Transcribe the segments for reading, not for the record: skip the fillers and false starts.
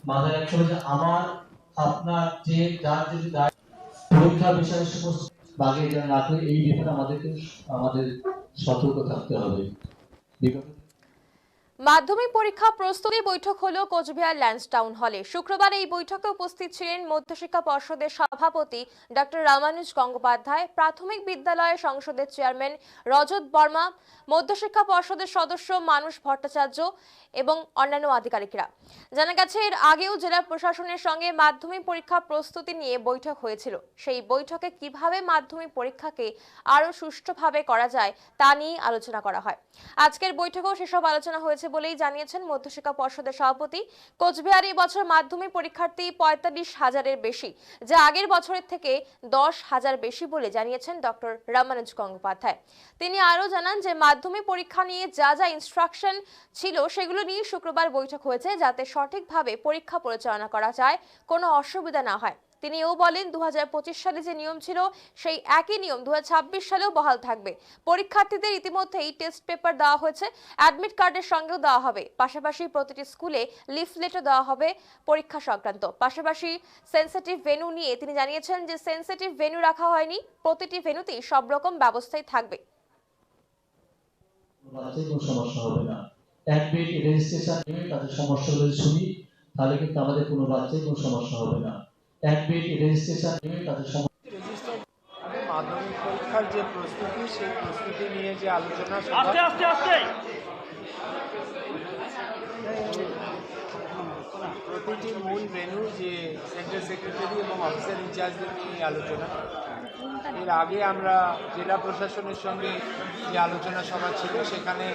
মাথায় রাখতে হবে যে আমার আপনার যে যার যদি পরীক্ষার বিষয়ে সমস্ত বাগে যেন না করে এই ব্যাপারে আমাদের সতর্ক থাকতে হবে। মাধ্যমিক পরীক্ষা প্রস্তুতি বৈঠক হলো কোচবিহার ল্যান্স টাউন হলে। শুক্রবার এই বৈঠকে উপস্থিত ছিলেন মধ্যশিক্ষা পর্ষদের সভাপতি ডক্টর রামানুজ গঙ্গোপাধ্যায়, প্রাথমিক বিদ্যালয় সংসদের চেয়ারম্যান রজত বর্মা, মধ্যশিক্ষা পর্ষদের সদস্য মানুষ ভট্টাচার্য এবং অন্যান্য আধিকারিকরা। জানা গেছে এর আগেও জেলা প্রশাসনের সঙ্গে মাধ্যমিক পরীক্ষা প্রস্তুতি নিয়ে বৈঠক হয়েছিল। সেই বৈঠকে কিভাবে মাধ্যমিক পরীক্ষাকে আরো সুষ্ঠুভাবে করা যায় তা নিয়ে আলোচনা করা হয়। আজকের বৈঠকেও সেসব আলোচনা হয়েছে বলেই জানিয়েছেন মধ্যশিক্ষা পর্ষদের সভাপতি। কোচবিহারে এবছর মাধ্যমিক পরীক্ষার্থী 45,000-এর বেশি, যা আগের বছরের থেকে 10,000 বেশি বলে জানিয়েছেন ডক্টর রামানুজ গঙ্গোপাধ্যায়। তিনি আরও জানান যে মাধ্যমিক পরীক্ষা নিয়ে যা যা ইনস্ট্রাকশন ছিল সেগুলো নিয়ে শুক্রবার বৈঠক হয়েছে, যাতে সঠিকভাবে পরীক্ষা পরিচালনা করা যায়, কোনো অসুবিধা না হয়। তিনি এও বলেন 2025 সালে যে নিয়ম ছিল সেই একই নিয়ম 2026 সালেও বহাল থাকবে। পরীক্ষার্থীদের ইতিমধ্যেই টেস্ট পেপার দেওয়া হয়েছে, অ্যাডমিট কার্ডের সঙ্গেও দেওয়া হবে। পাশাপাশি প্রতিটি স্কুলে লিফলেটও দেওয়া হবে পরীক্ষা সংক্রান্ত। পাশাপাশি সেন্সিটিভ ভেন্যু নিয়ে তিনি জানিয়েছেন যে সেন্সিটিভ ভেন্যু রাখা হয়নি, প্রতিটি ভেন্যুতেই সব রকম ব্যবস্থাই থাকবে। কোনো সমস্যা হবে না। অ্যাডমিট রেজিস্ট্রেশন নিয়ে তাদের সমস্যা যদি শুনি তাহলে কিন্তু আমাদের কোনো বাচ্চাই কোনো সমস্যা হবে না। অ্যাডমিট রেজিস্ট্রেশন নিয়ে তাদের মাধ্যমিক পরীক্ষার যে প্রস্তুতি, সেই প্রস্তুতি নিয়ে যে আলোচনা প্রতিটি মূল ভেন্যু যে সেন্টার সেক্রেটারি এবং অফিসার ইনচার্জদের নিয়ে আলোচনা। এর আগে আমরা জেলা প্রশাসনের সঙ্গে যে আলোচনা সভা ছিল সেখানে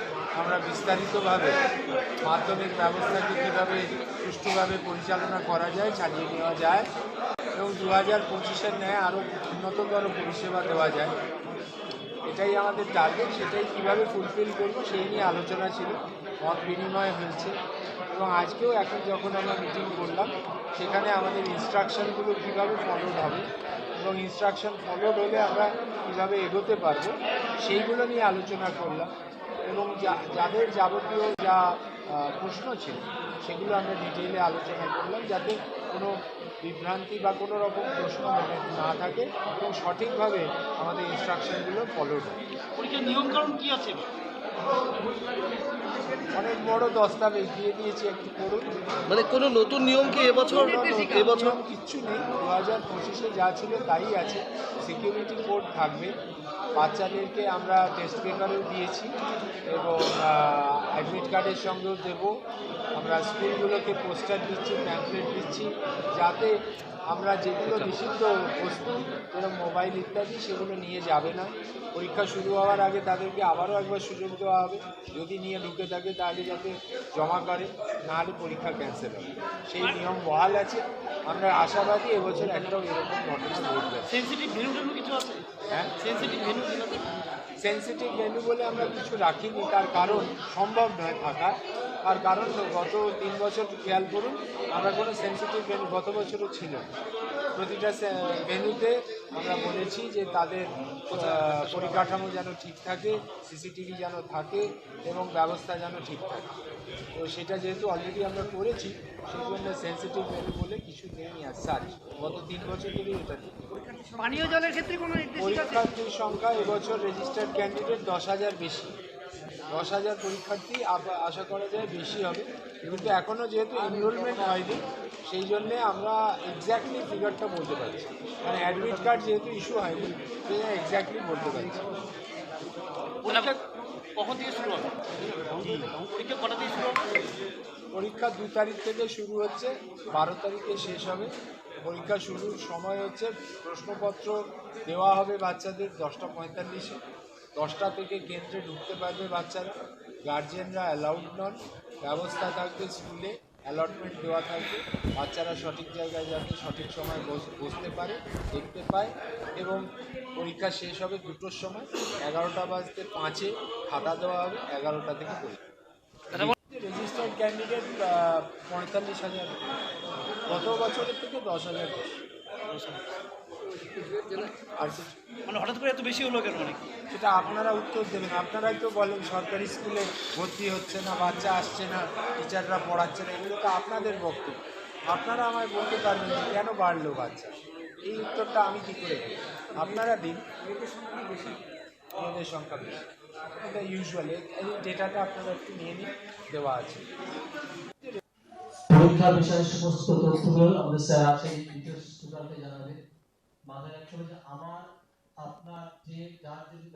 আমরা বিস্তারিতভাবে মাধ্যমিক ব্যবস্থাকে কীভাবে সুষ্ঠুভাবে পরিচালনা করা যায়, চালিয়ে নেওয়া যায় এবং 2025-এর ন্যায় আরও উন্নততর পরিষেবা দেওয়া যায়, এটাই আমাদের টার্গেট। সেটাই কীভাবে ফুলফিল করবো সেই নিয়ে আলোচনা ছিল, মত বিনিময় হয়েছে। এবং আজকেও এখন যখন আমরা মিটিং করলাম সেখানে আমাদের ইনস্ট্রাকশনগুলো কীভাবে ফলোড হবে এবং ইনস্ট্রাকশন ফলোড হলে আমরা কীভাবে এগোতে পারবো সেইগুলো নিয়ে আলোচনা করলাম। এবং যাদের যাবতীয় যা প্রশ্ন ছিল সেগুলো আমরা ডিটেইলে আলোচনা করলাম, যাতে কোনো বিভ্রান্তি বা কোনো রকম প্রশ্ন মনে না থাকে এবং সঠিকভাবে আমাদের ইনস্ট্রাকশনগুলো ফলোড হয়। পরীক্ষার নিয়মকানুন কী আছে? অনেক বড় দস্তাবেজ দিয়ে দিয়েছি, একটু করুন। মানে কোনো নতুন নিয়ম কি এবছর কিচ্ছু নেই, 2025-এ যা ছিল তাই আছে। সিকিউরিটি কোড থাকবে, বাচ্চাদেরকে আমরা টেস্ট পেপারও দিয়েছি এবং অ্যাডমিট কার্ডের সঙ্গেও দেব। আমরা স্কুলগুলোকে পোস্টার দিচ্ছি, প্যাম্পলেট দিচ্ছি, যাতে আমরা যেগুলো নিষিদ্ধ বস্তু যেরকম মোবাইল ইত্যাদি সেগুলো নিয়ে যাবে না। পরীক্ষা শুরু হওয়ার আগে তাদেরকে আবারও একবার সুযোগ দেওয়া হবে, যদি নিয়ে ঢুকে থাকে তাহলে যাতে জমা করে, নাহলে পরীক্ষা ক্যান্সেল হবে। সেই নিয়ম বহাল আছে। আমরা আশাবাদী এবছর একটাও এরকম ঘটনা ঘটবে। সেন্সিটিভ ভেন্যু কিছু আছে? হ্যাঁ, সেন্সিটিভ ভেন্যু সেন্সিটিভ ভেন্যু বলে আমরা কিছু রাখিনি, তার কারণ সম্ভব নয় থাকা। আর কারণ গত 3 বছর খেয়াল করুন, আমরা কোনো সেন্সিটিভ ভেন্যু গত বছরও ছিল। প্রতিটা ভেন্যুতে আমরা বলেছি যে তাদের পরিকাঠামো যেন ঠিক থাকে, সিসিটিভি যেন থাকে এবং ব্যবস্থা যেন ঠিক থাকে। তো সেটা যেহেতু অলরেডি আমরা করেছি, সেই জন্য সেন্সিটিভ ভেন্যু বলে কিছু নেই আর সাজ। গত 3 বছর ধরেই এটা নেই। পানীয় জলের ক্ষেত্রে কোনো পরীক্ষার্থীর সংখ্যা এবছর রেজিস্টার্ড ক্যান্ডিডেট 10,000 বেশি, 10,000 পরীক্ষার্থী আশা করা যায় বেশি হবে। কিন্তু এখনও যেহেতু এনরোলমেন্ট হয়নি সেই জন্যে আমরা এক্স্যাক্টলি ফিগারটা বলতে পারছি, মানে অ্যাডমিট কার্ড যেহেতু ইস্যু হয়নি সেই জন্য এক্স্যাক্টলি বলতে পারছি। কখন থেকে শুরু হবে? পরীক্ষা কটা থেকে শুরু হবে? পরীক্ষা 2 তারিখ থেকে শুরু হচ্ছে, 12 তারিখে শেষ হবে। পরীক্ষা শুরুর সময় হচ্ছে, প্রশ্নপত্র দেওয়া হবে বাচ্চাদের 10:45-এ। 10টা থেকে কেন্দ্রে ঢুকতে পারবে বাচ্চারা, গার্জিয়ানরা অ্যালাউড নন। ব্যবস্থা থাকবে স্কুলে, অ্যালটমেন্ট দেওয়া থাকবে, বাচ্চারা সঠিক জায়গায় যাতে সঠিক সময় বসতে পারে, দেখতে পায়। এবং পরীক্ষা শেষ হবে 2টোর সময়, 11:05 খাতা দেওয়া হবে, 11টা থেকে পরীক্ষা। রেজিস্টার্ড ক্যান্ডিডেট 45,000, গত বছরের থেকে 10,000 বেশি। আর মানে হঠাৎ করে এত বেশি হলো কেন? মানে সেটা আপনারা উত্তর দেবেন। আপনারাই তো বলেন সরকারি স্কুলে ভর্তি হচ্ছে না, বাচ্চা আসছে না, টিচাররা পড়াচ্ছে না, এগুলো তো আপনাদের বক্তব্য। আপনারা আমায় বলতে পারবেন যে কেন বাড়লো বাচ্চা, এই উত্তরটা আমি কী করে দেব? আপনারা দিন। মেয়েদের সংখ্যা বেশি, এটা ইউজুয়ালি এই ডেটাটা আপনারা একটু নিয়ে নিন, দেওয়া আছে। পরীক্ষা বিষয়ে সমস্ত তথ্যগুলো আমাদের স্যার আছে, ডিটেলস স্টুডেন্টকে জানাবে। মাথায় রাখতে হবে যে আমার আপনার যে যার যদি